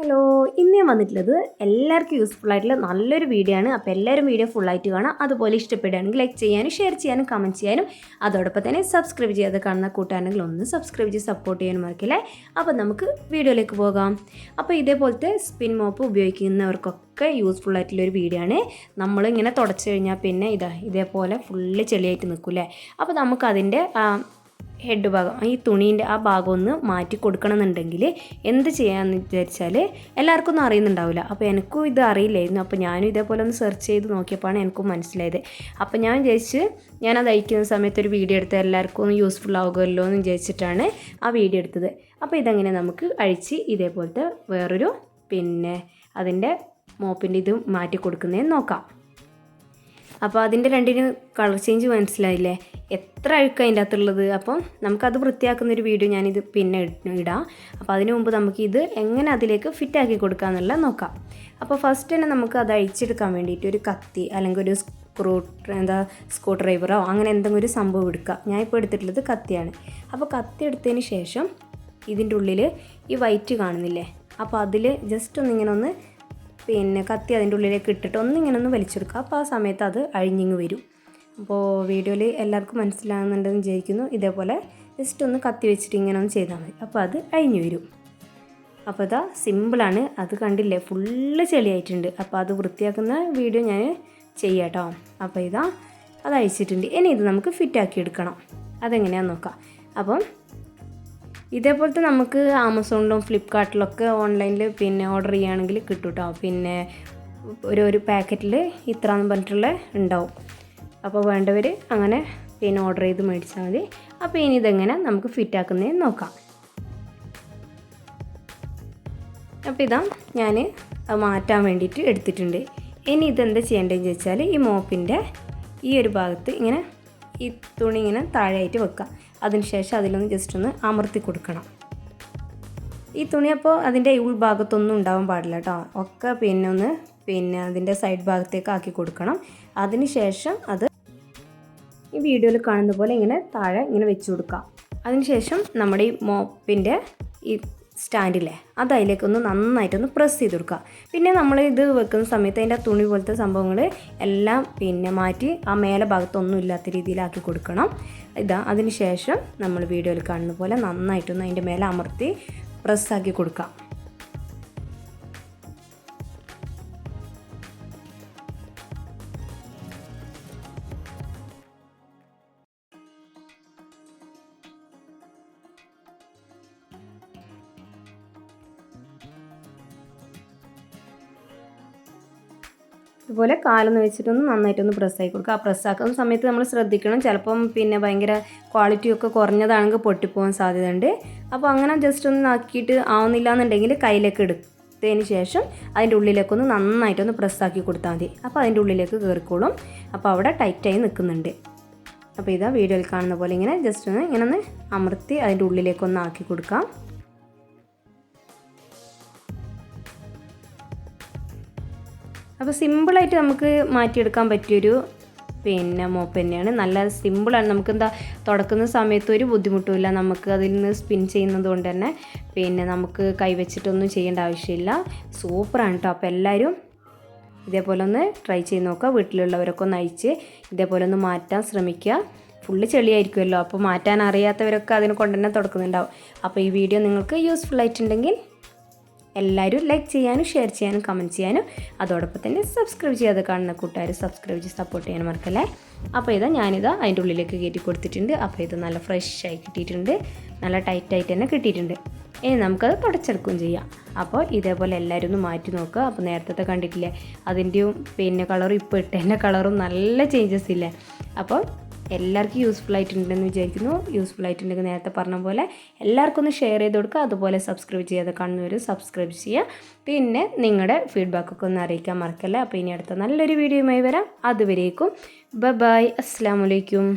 Hello, ഇന്ന് ഞാൻ വന്നിട്ടുള്ളത് എല്ലാവർക്കും യൂസ്ഫുൾ ആയിട്ടുള്ള നല്ലൊരു വീഡിയോ ആണ്. അപ്പോൾ എല്ലാവരും വീഡിയോ ഫുള്ളായിട്ട് കാണാം. അതുപോലെ ഇഷ്ടപ്പെടുകയാണെങ്കിൽ ലൈക്ക് ചെയ്യാനും ഷെയർ ചെയ്യാനും കമൻറ്റ് ചെയ്യാനും അതോടൊപ്പം തന്നെ സബ്സ്ക്രൈബ് ചെയ്യാതെ കാണുന്ന കൂട്ടുകാരെങ്കിൽ ഒന്ന് സബ്സ്ക്രൈബ് ചെയ്ത് സപ്പോർട്ട് ചെയ്യാനും മറക്കില്ലേ. അപ്പോൾ നമുക്ക് വീഡിയോയിലേക്ക് പോകാം. അപ്പോൾ ഇതേപോലത്തെ സ്പിൻ മോപ്പ് ഉപയോഗിക്കുന്നവർക്കൊക്കെ യൂസ്ഫുൾ ആയിട്ടുള്ളൊരു വീഡിയോ ആണ്. നമ്മളിങ്ങനെ തുടച്ച് കഴിഞ്ഞാൽ പിന്നെ ഇതേപോലെ ഫുള്ള് ചെളിയായിട്ട് നിൽക്കില്ലേ. അപ്പോൾ നമുക്കതിൻ്റെ ഹെഡ് ഭാഗം ഈ തുണീൻ്റെ ആ ഭാഗം ഒന്ന് മാറ്റി കൊടുക്കണമെന്നുണ്ടെങ്കിൽ എന്ത് ചെയ്യാമെന്ന് വിചാരിച്ചാൽ എല്ലാവർക്കും ഒന്നും അറിയുന്നുണ്ടാവില്ല. അപ്പോൾ എനിക്കും ഇത് അറിയില്ലായിരുന്നു. അപ്പോൾ ഞാനും ഇതേപോലെ ഒന്ന് സെർച്ച് ചെയ്ത് നോക്കിയപ്പോഴാണ് എനിക്കും മനസ്സിലായത്. അപ്പോൾ ഞാൻ വിചാരിച്ച് ഞാനത് അയക്കുന്ന സമയത്ത് ഒരു വീഡിയോ എടുത്ത് എല്ലാവർക്കും ഒന്ന് യൂസ്ഫുൾ ആകുമല്ലോ എന്ന് വിചാരിച്ചിട്ടാണ് ആ വീഡിയോ എടുത്തത്. അപ്പോൾ ഇതെങ്ങനെ നമുക്ക് അഴിച്ച് ഇതേപോലത്തെ വേറൊരു അതിൻ്റെ മോപ്പിൻ്റെ ഇത് മാറ്റി കൊടുക്കുന്നതെന്ന് നോക്കാം. അപ്പോൾ അതിൻ്റെ രണ്ടിനും കളർ ചേഞ്ച് മനസ്സിലായില്ലേ, എത്ര അഴുക്ക് അതിൻ്റെ അകത്തുള്ളത്. അപ്പം നമുക്കത് വൃത്തിയാക്കുന്നൊരു വീഡിയോ ഞാനിത് പിന്നെ ഇടാം. അപ്പോൾ അതിന് മുമ്പ് നമുക്കിത് എങ്ങനെ അതിലേക്ക് ഫിറ്റാക്കി കൊടുക്കാമെന്നുള്ള നോക്കാം. അപ്പോൾ ഫസ്റ്റ് തന്നെ നമുക്ക് അത് അഴിച്ചെടുക്കാൻ വേണ്ടിയിട്ട് ഒരു കത്തി അല്ലെങ്കിൽ ഒരു സ്ക്രൂ ഡ്രൈവറോ അങ്ങനെ എന്തെങ്കിലും ഒരു സംഭവം എടുക്കുക. ഞാനിപ്പോൾ എടുത്തിട്ടുള്ളത് കത്തിയാണ്. അപ്പോൾ കത്തി എടുത്തതിന് ശേഷം ഇതിൻ്റെ ഉള്ളിൽ ഈ വൈറ്റ് കാണുന്നില്ലേ, അപ്പോൾ അതിൽ ജസ്റ്റ് ഒന്നിങ്ങനെ കത്തി അതിൻ്റെ ഉള്ളിലേക്ക് ഇട്ടിട്ട് ഒന്നിങ്ങനെ വലിച്ചെടുക്കുക. അപ്പോൾ ആ സമയത്ത് അത് അഴിഞ്ഞിങ്ങ് വരും. അപ്പോൾ വീഡിയോയിൽ എല്ലാവർക്കും മനസ്സിലാകുന്നുണ്ടെന്ന് വിചാരിക്കുന്നു. ഇതേപോലെ ജസ്റ്റ് ഒന്ന് കത്തി വെച്ചിട്ട് ഇങ്ങനെ ഒന്ന് ചെയ്താൽ മതി. അപ്പോൾ അത് അഴിഞ്ഞു വരും. അപ്പോൾ ഇതാ സിമ്പിളാണ്. അത് കണ്ടില്ലേ, ഫുള്ള് ചെളിയായിട്ടുണ്ട്. അപ്പോൾ അത് വൃത്തിയാക്കുന്ന വീഡിയോ ഞാൻ ചെയ്യാം കേട്ടോ. അപ്പോൾ അത് അഴിച്ചിട്ടുണ്ട്. ഇനി ഇത് നമുക്ക് ഫിറ്റാക്കി എടുക്കണം. അതെങ്ങനെയാണെന്ന് നോക്കാം. അപ്പം ഇതേപോലത്തെ നമുക്ക് ആമസോണിലും ഫ്ലിപ്കാർട്ടിലൊക്കെ ഓൺലൈനിൽ ഓർഡർ ചെയ്യുകയാണെങ്കിൽ കിട്ടും കേട്ടോ. ഒരു പാക്കറ്റിൽ ഇത്ര എന്ന് പറഞ്ഞിട്ടുള്ള ഉണ്ടാവും. അപ്പോൾ വേണ്ടവർ അങ്ങനെ ഓർഡർ ചെയ്ത് മേടിച്ചാൽ മതി. അപ്പോൾ ഇനി ഇതെങ്ങനെ നമുക്ക് ഫിറ്റാക്കുന്നതെന്ന് നോക്കാം. അപ്പോൾ ഞാൻ മാറ്റാൻ വേണ്ടിയിട്ട് എടുത്തിട്ടുണ്ട്. ഇനി ഇതെന്താ ചെയ്യേണ്ടതെന്ന് ചോദിച്ചാൽ ഈ മോപ്പിൻ്റെ ഈ ഒരു ഭാഗത്ത് ഇങ്ങനെ ഈ തുണി ഇങ്ങനെ താഴെയായിട്ട് വെക്കുക. അതിനുശേഷം അതിലൊന്ന് ജസ്റ്റ് ഒന്ന് അമർത്തി കൊടുക്കണം. ഈ തുണി അപ്പോൾ അതിൻ്റെ ഉൾഭാഗത്തൊന്നും ഉണ്ടാവാൻ പാടില്ല കേട്ടോ. ഒക്കെ അതിൻ്റെ സൈഡ് ഭാഗത്തേക്ക് ആക്കി കൊടുക്കണം. അതിനുശേഷം അത് ഈ വീഡിയോയിൽ കാണുന്ന പോലെ ഇങ്ങനെ താഴെ ഇങ്ങനെ വെച്ച് കൊടുക്കാം. അതിനുശേഷം നമ്മുടെ ഈ മോപ്പിൻ്റെ ഈ സ്റ്റാൻഡില്ലേ അത് അതിലേക്കൊന്ന് നന്നായിട്ടൊന്ന് പ്രസ് ചെയ്ത് കൊടുക്കുക. പിന്നെ നമ്മൾ ഇത് വെക്കുന്ന സമയത്ത് അതിൻ്റെ തുണി പോലത്തെ സംഭവങ്ങൾ എല്ലാം മാറ്റി ആ മേലെ ഭാഗത്തൊന്നും ഇല്ലാത്ത രീതിയിലാക്കി കൊടുക്കണം. അതിന് ശേഷം നമ്മൾ വീഡിയോയിൽ കാണുന്ന പോലെ നന്നായിട്ടൊന്ന് അതിൻ്റെ മേലെ അമർത്തി പ്രസ്സാക്കി കൊടുക്കാം. ഇതുപോലെ കാലൊന്ന് വെച്ചിട്ടൊന്ന് നന്നായിട്ടൊന്ന് പ്രസ്സാക്കി കൊടുക്കുക. ആ പ്രസ്സാക്കുന്ന സമയത്ത് നമ്മൾ ശ്രദ്ധിക്കണം. ചിലപ്പം ഭയങ്കര ക്വാളിറ്റിയൊക്കെ കുറഞ്ഞതാണെങ്കിൽ പൊട്ടിപ്പോകാൻ സാധ്യതയുണ്ട്. അപ്പോൾ അങ്ങനെ ജസ്റ്റ് ഒന്ന് ആക്കിയിട്ട് ആവുന്നില്ല എന്നുണ്ടെങ്കിൽ കയ്യിലേക്ക് എടുത്തതിന് ശേഷം അതിൻ്റെ ഉള്ളിലേക്കൊന്ന് നന്നായിട്ടൊന്ന് പ്രസ്സാക്കി കൊടുത്താൽ മതി. അപ്പോൾ അതിൻ്റെ ഉള്ളിലേക്ക് കയറിക്കോളും. അപ്പോൾ അവിടെ ടൈറ്റായി നിൽക്കുന്നുണ്ട്. അപ്പോൾ വീഡിയോയിൽ കാണുന്ന പോലെ ഇങ്ങനെ ജസ്റ്റ് ഒന്ന് അമർത്തി അതിൻ്റെ ഉള്ളിലേക്കൊന്ന് ആക്കി കൊടുക്കാം. അപ്പോൾ സിമ്പിളായിട്ട് നമുക്ക് മാറ്റിയെടുക്കാൻ പറ്റിയൊരു മോപ്പ് തന്നെയാണ്. നല്ല സിമ്പിളാണ്. നമുക്ക് തുടക്കുന്ന സമയത്ത് ഒരു ബുദ്ധിമുട്ടുമില്ല. നമുക്ക് അതിൽ നിന്ന് സ്പിൻ ചെയ്യുന്നത് കൊണ്ട് തന്നെ നമുക്ക് കൈവച്ചിട്ടൊന്നും ചെയ്യേണ്ട ആവശ്യമില്ല. സൂപ്പറാണ് കേട്ടോ. അപ്പോൾ എല്ലാവരും ഇതേപോലെ ഒന്ന് ട്രൈ ചെയ്ത് നോക്കുക. വീട്ടിലുള്ളവരൊക്കെ ഒന്ന് അയച്ച് ഇതേപോലെ ഒന്ന് മാറ്റാൻ ശ്രമിക്കുക. ഫുള്ള് ചെളിയായിരിക്കുമല്ലോ. അപ്പോൾ മാറ്റാൻ അറിയാത്തവരൊക്കെ അതിനെ കൊണ്ട് തന്നെ തുടക്കുന്നുണ്ടാവും. അപ്പോൾ ഈ വീഡിയോ നിങ്ങൾക്ക് യൂസ്ഫുൾ ആയിട്ടുണ്ടെങ്കിൽ എല്ലാവരും ലൈക്ക് ചെയ്യാനും ഷെയർ ചെയ്യാനും കമൻറ്റ് ചെയ്യാനും അതോടൊപ്പം തന്നെ സബ്സ്ക്രൈബ് ചെയ്യാതെ കാണുന്ന കൂട്ടുകാർ സബ്സ്ക്രൈബ് ചെയ്ത് സപ്പോർട്ട് ചെയ്യാനും മറക്കല്ലേ. അപ്പോൾ ഞാനിത് അതിൻ്റെ ഉള്ളിലേക്ക് കയറ്റി കൊടുത്തിട്ടുണ്ട്. അപ്പോൾ ഇത് നല്ല ഫ്രഷായി കിട്ടിയിട്ടുണ്ട്. നല്ല ടൈറ്റായിട്ട് തന്നെ കിട്ടിയിട്ടുണ്ട്. ഇനി നമുക്കത് തുടച്ചെടുക്കുകയും ചെയ്യാം. അപ്പോൾ ഇതേപോലെ എല്ലാവരും ഒന്ന് മാറ്റി നോക്കുക. അപ്പോൾ നേരത്തെ കണ്ടിട്ടില്ലേ, അതിൻ്റെയും കളറും ഇപ്പോൾ ഇട്ടതിൻ്റെ കളറും നല്ല ചേഞ്ചസ് ഇല്ലേ. അപ്പോൾ എല്ലാവർക്കും യൂസ്ഫുൾ ആയിട്ടുണ്ടെന്ന് വിചാരിക്കുന്നു. യൂസ്ഫുൾ ആയിട്ടുണ്ടെങ്കിൽ നേരത്തെ പറഞ്ഞ പോലെ എല്ലാവർക്കും ഒന്ന് ഷെയർ ചെയ്ത് കൊടുക്കുക. അതുപോലെ സബ്സ്ക്രൈബ് ചെയ്യാതെ കാണുന്നവർ സബ്സ്ക്രൈബ് ചെയ്യുക. പിന്നെ നിങ്ങളുടെ ഫീഡ്ബാക്കൊക്കെ ഒന്ന് അറിയിക്കാൻ മറക്കല്ലേ. അപ്പോൾ ഇനി അടുത്ത നല്ലൊരു വീഡിയോയുമായി വരാം. അതുവരേക്കും ബൈ. അസ്സലാമു അലൈക്കും.